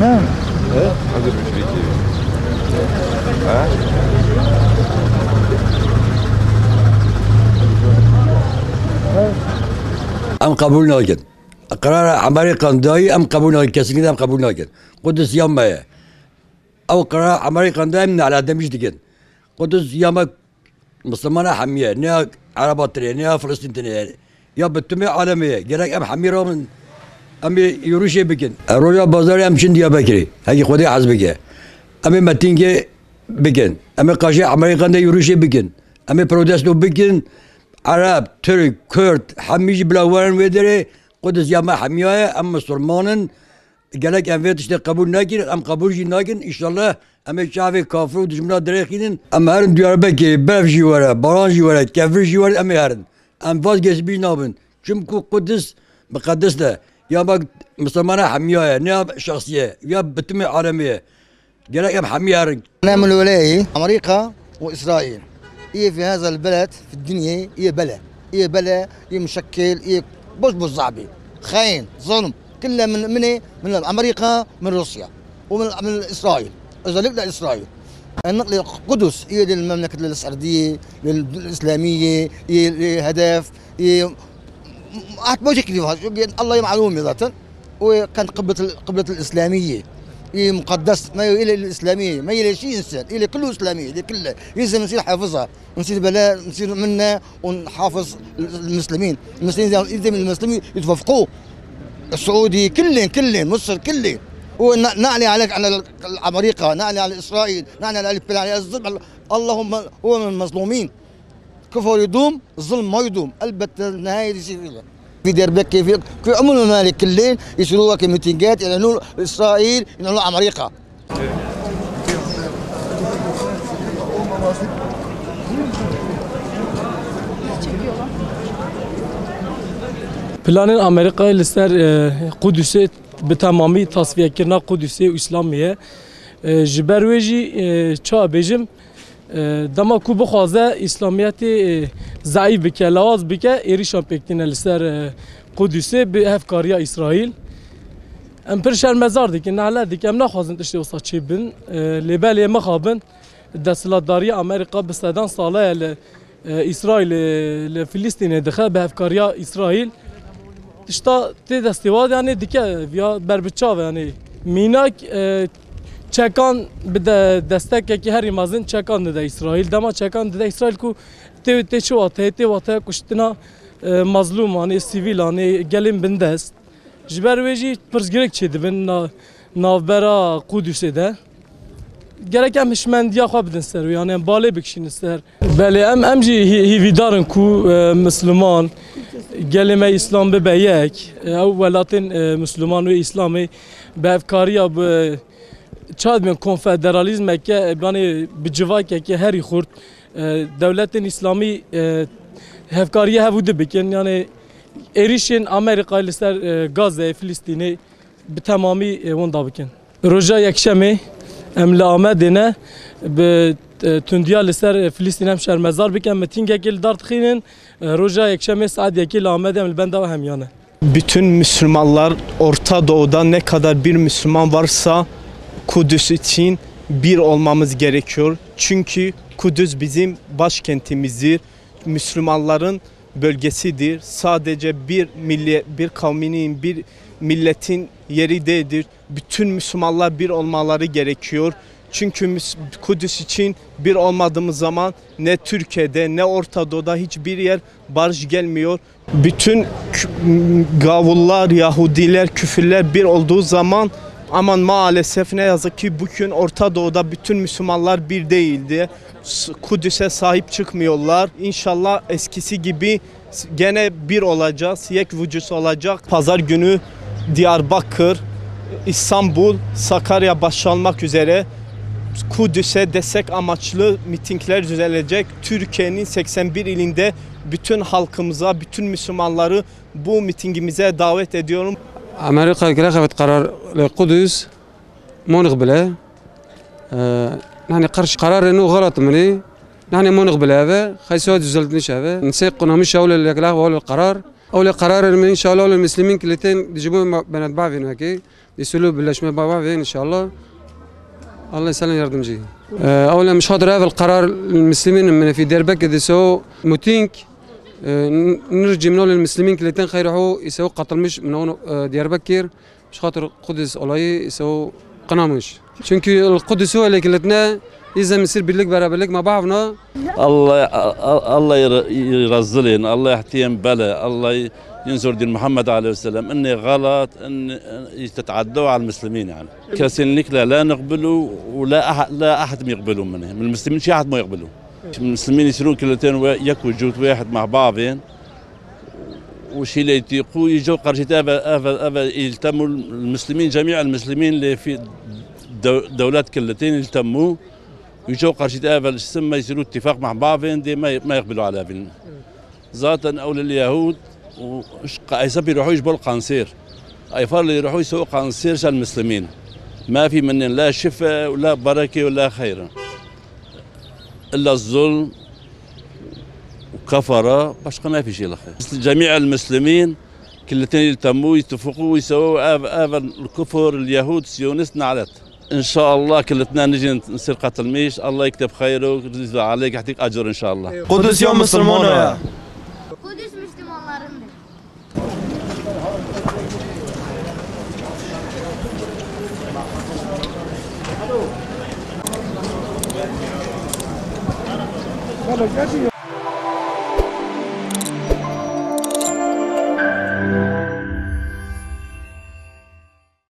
نعم. هذا المشركين. ها؟ ام قبول ناکن قرار امریکا دایی ام قبول ناکن کسی که ام قبول ناکن قدس یامه او قرار امریکا دایی من على دمش دیگن قدس یامه مسلمان حمیه نه عربات تری نه فلسطین تری یا بتومی عالمیه گرک ام حمی را من ام یوروشی بکن رویا بازاری ام چند یا بکری هی خودی حزب بگه ام متینگه بکن ام قاشه امریکا دایی یوروشی بکن ام پرودستو بکن عرب ترک کرد حمیج بلاورن ودره قدس یا ما حمیاه ام مسلمانن گلک ام ویتشته قبول نکن ام قبول جی نکن انشالله ام شعب کافر و دشمنا درخینن ام هرن دیاربکر برف جیواره باران جیواره کفر جیواره ام هرن ام واز گس بی نابن چونکو قدس مقدس ده یا ما مسلمان حمیاه نه شخصیه یا بتم عالمیه گلک ام حمیه هرن نعم الولاية أمريكا وإسرائيل هي في هذا البلد في الدنيا هي بلا هي بلا هي مشكل هي بوش صعبي خاين ظلم كلها من أمريكا من روسيا ومن إسرائيل إذا لقنا إسرائيل النقل القدس هي للمملكة السعودية الإسلامية هي هدف هي مشكلة الله معلومة ذاتا وكانت قبلة الإسلامية هي مقدس ما إلى الإسلامية ما إلى شيء إنسان إلى كله إسلامية إلى كله لازم نصير حافظها نصير بلاء نصير منا ونحافظ المسلمين لازم المسلمين يتوافقوا السعودي كلهم مصر كلهم ونعني على أمريكا نعني على إسرائيل نعني على الظلم اللهم هو من المظلومين كفر يدوم الظلم ما يدوم البته النهاية يصير في ديربكي في عموم الممالك كلين يصيروا كميتينجات يعلنوا اسرائيل يعلنوا امريكا. Planın Amerika ile ser Kudüs'e betamami tasfiye kirna Kudüs'e İslamiye jiberveji çabejim dama ku bixwaze İslamiyetê zayıf bike lawaz bike êrişan pêktîne li ser Kudüsê bi hevkariya İsraîl em pir şermezar dikin nehle dik em naxwazin tiştê wisa çêbin lêbelê mixabin desthilatdariya Amerîka bi sedan salaya li İsraîl li Filîstînê dixe bi hevkariya İsraîl tişta tê destêwad yani dike ya berbiçav yani mînak çekan bir de destekeki her imazın çekan dede İsrail dema çekan dede İsrail ku te çuvat te vata kuştina mazlum hani sivil hani gelin bindes jiberveji pırzgirek çedibin navbera Kudüs'e de gereken hişmendiya xwabidin ser yani bale bikşin ser bele emci hividarın ku Müslüman gelime İslam bebeyek ev velatin Müslüman ve İslami bevkariya çad min konfederalizme ki yani bicivake ki her xurt devletin İslami hevkariye hevude bikin yani erişin Amerika ile ser Gazze Filistin'i bir tamamı onda bikin. Roja yekşemi emle Ahmed'ine be tündiya ile ser Filistin hem şermezar bikin metinge gel dartxinin roja yekşemi saat yekil Ahmed emle benda hem yani. Bütün Müslümanlar Orta Doğu'da ne kadar bir Müslüman varsa Kudüs için bir olmamız gerekiyor. Çünkü Kudüs bizim başkentimizdir. Müslümanların bölgesidir. Sadece bir kavminin, bir milletin yeri değildir. Bütün Müslümanlar bir olmaları gerekiyor. Çünkü Kudüs için bir olmadığımız zaman ne Türkiye'de ne Orta Doğu'da hiçbir yer barış gelmiyor. Bütün gavullar, Yahudiler, küfürler bir olduğu zaman ama maalesef ne yazık ki bugün Orta Doğu'da bütün Müslümanlar bir değildi. Kudüs'e sahip çıkmıyorlar. İnşallah eskisi gibi gene bir olacağız. Yek vücut olacak. Pazar günü Diyarbakır, İstanbul, Sakarya başta olmak üzere Kudüs'e destek amaçlı mitingler düzenlenecek. Türkiye'nin 81 ilinde bütün halkımıza, bütün Müslümanları bu mitingimize davet ediyorum. أمريكا أخذت قرار القدس مو نقبله يعني قرار إنه غلط مني يعني مو نقبل هذا خيسود زلتنيش هذا نسيقنا مش أول القرار أول القرار من إن شاء الله المسلمين كلتين يجيبون بنات بعض هناك يسولوا birleşme baba ve inşallah الله يسلم yardımcı. أولا مش خاطر هذا القرار المسلمين من في ديربكر يسووا موتينك نرجع من المسلمين كلتين خيرحوا يسووا قتل مش من هون ديربكر مش خاطر قدس الله يسووا قنامش. çünkü القدس هو اللي كلتنا إذا بنصير بالليك برابرليك مع بعضنا. الله يرزلين، الله يحتيم بلا، الله ينصر دين محمد عليه السلام. إني غلط إن تتعدوا على المسلمين يعني. كاسينيك لا نقبلوا ولا أحد ما يقبلوا منه، من المسلمين شيء أحد ما يقبلوا. المسلمين يصيرون كلتين يكوا جوت واحد مع بعضين. وشي اللي يتيقوا يجوا قرشة أبا يلتموا المسلمين، جميع المسلمين اللي في دولات كلتين يلتموا ويجوا قرشة أبا السمة يصيروا اتفاق مع بعضين دي ما يقبلوا على بين ذاتا أو لليهود وإيسا بيروحوا يجبوا القنصير أيفار اللي يروحوا يسووا قنصير المسلمين ما في من لا شفاء ولا بركة ولا خير إلا الظلم وكفرة باشقى ما في شيء لخير. جميع المسلمين كلتين يلتموا يتفقوا ويسووا أبا الكفر اليهود السيونست نعلت. إن شاء الله كلتنا نجي نصير قتل ميش الله يكتب خيره ويرزق عليك يعطيك أجر إن شاء الله. Kudüs ya Müslüman ya. Kudüs Müslümanlarındır.